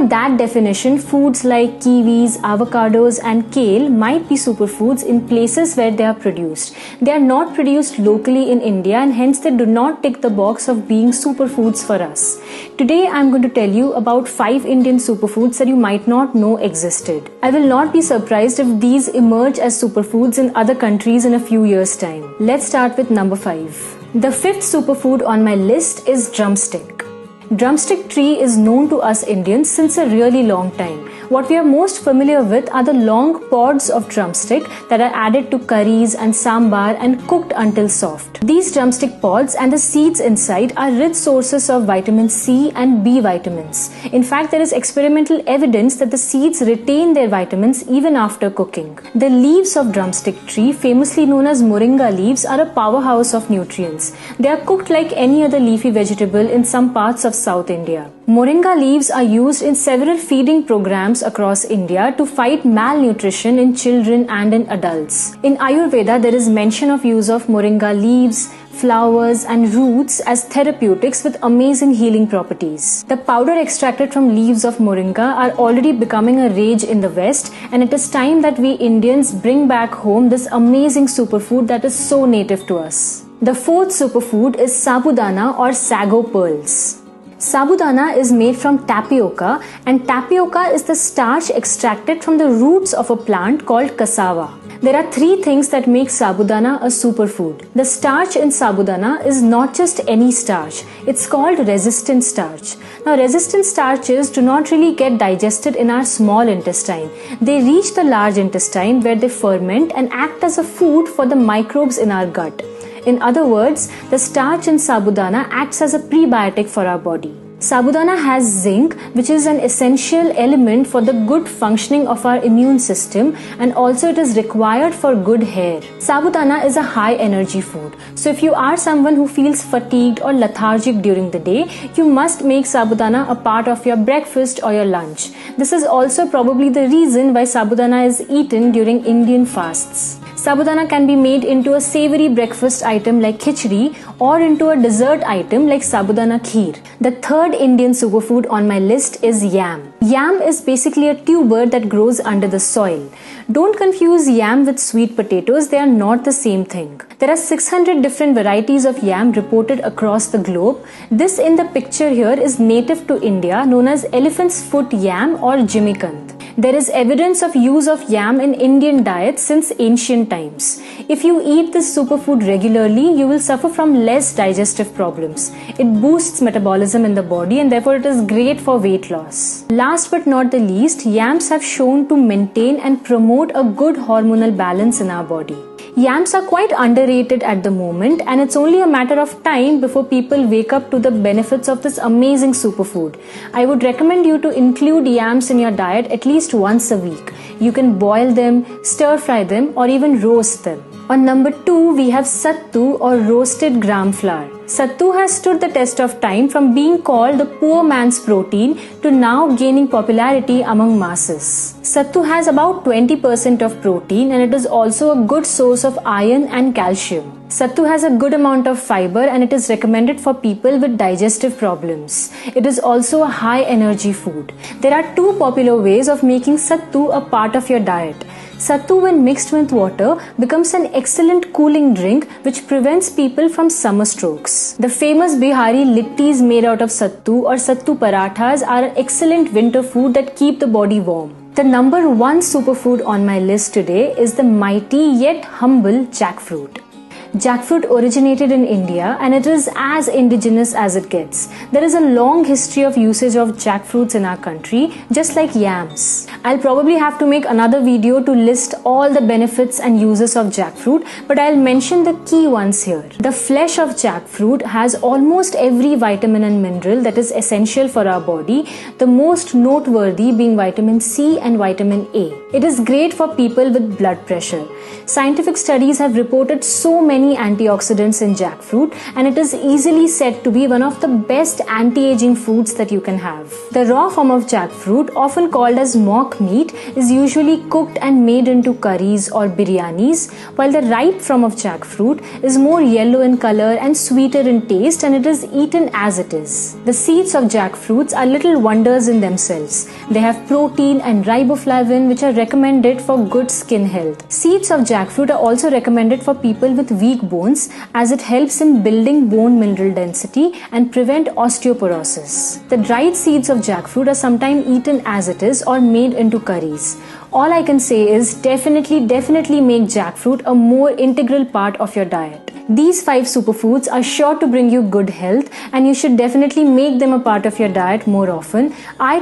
of that definition, foods like kiwis, avocados and kale might be superfoods in places where they are produced. They are not produced locally in India and hence they do not tick the box of being superfoods for us. Today I am going to tell you about 5 Indian superfoods that you might not know existed. I will not be surprised if these emerge as superfoods in other countries in a few years' time. Let's start with number 5. The 5th superfood on my list is drumstick. Drumstick tree is known to us Indians since a really long time. What we are most familiar with are the long pods of drumstick that are added to curries and sambar and cooked until soft. These drumstick pods and the seeds inside are rich sources of vitamin C and B vitamins. In fact, there is experimental evidence that the seeds retain their vitamins even after cooking. The leaves of drumstick tree, famously known as moringa leaves, are a powerhouse of nutrients. They are cooked like any other leafy vegetable in some parts of South India. Moringa leaves are used in several feeding programs across India to fight malnutrition in children and in adults. In Ayurveda, there is mention of use of moringa leaves, flowers and roots as therapeutics with amazing healing properties. The powder extracted from leaves of moringa are already becoming a rage in the West, and it is time that we Indians bring back home this amazing superfood that is so native to us. The 4th superfood is sabudana or sago pearls. Sabudana is made from tapioca, and tapioca is the starch extracted from the roots of a plant called cassava. There are 3 things that make sabudana a superfood. The starch in sabudana is not just any starch, it's called resistant starch. Now, resistant starches do not really get digested in our small intestine. They reach the large intestine where they ferment and act as a food for the microbes in our gut. In other words, the starch in sabudana acts as a prebiotic for our body. Sabudana has zinc, which is an essential element for the good functioning of our immune system, and also it is required for good hair. Sabudana is a high energy food. So if you are someone who feels fatigued or lethargic during the day, you must make sabudana a part of your breakfast or your lunch. This is also probably the reason why sabudana is eaten during Indian fasts. Sabudana can be made into a savory breakfast item like khichdi or into a dessert item like sabudana kheer. The 3rd Indian superfood on my list is yam. Yam is basically a tuber that grows under the soil. Don't confuse yam with sweet potatoes, they are not the same thing. There are 600 different varieties of yam reported across the globe. This in the picture here is native to India, known as elephant's foot yam or jimikant. There is evidence of use of yam in Indian diet since ancient times. If you eat this superfood regularly, you will suffer from less digestive problems. It boosts metabolism in the body and therefore it is great for weight loss. Last but not the least, yams have shown to maintain and promote a good hormonal balance in our body. Yams are quite underrated at the moment, and it's only a matter of time before people wake up to the benefits of this amazing superfood. I would recommend you to include yams in your diet at least once a week. You can boil them, stir fry them, or even roast them. On number 2, we have sattu or roasted gram flour. Sattu has stood the test of time from being called the poor man's protein to now gaining popularity among masses. Sattu has about 20% of protein and it is also a good source of iron and calcium. Sattu has a good amount of fiber and it is recommended for people with digestive problems. It is also a high energy food. There are 2 popular ways of making sattu a part of your diet. Sattu, when mixed with water, becomes an excellent cooling drink which prevents people from summer strokes. The famous Bihari littis made out of sattu or sattu parathas are an excellent winter food that keep the body warm. The number 1 superfood on my list today is the mighty yet humble jackfruit. Jackfruit originated in India and it is as indigenous as it gets. There is a long history of usage of jackfruits in our country, just like yams. I'll probably have to make another video to list all the benefits and uses of jackfruit, but I'll mention the key ones here. The flesh of jackfruit has almost every vitamin and mineral that is essential for our body, the most noteworthy being vitamin C and vitamin A. It is great for people with blood pressure. Scientific studies have reported so many many antioxidants in jackfruit, and it is easily said to be one of the best anti-aging foods that you can have. The raw form of jackfruit, often called as mock meat, is usually cooked and made into curries or biryanis, while the ripe form of jackfruit is more yellow in color and sweeter in taste, and it is eaten as it is. The seeds of jackfruits are little wonders in themselves. They have protein and riboflavin, which are recommended for good skin health. Seeds of jackfruit are also recommended for people with weak bones, as it helps in building bone mineral density and prevent osteoporosis. The dried seeds of jackfruit are sometimes eaten as it is or made into curries. All I can say is definitely make jackfruit a more integral part of your diet. These 5 superfoods are sure to bring you good health, and you should definitely make them a part of your diet more often. I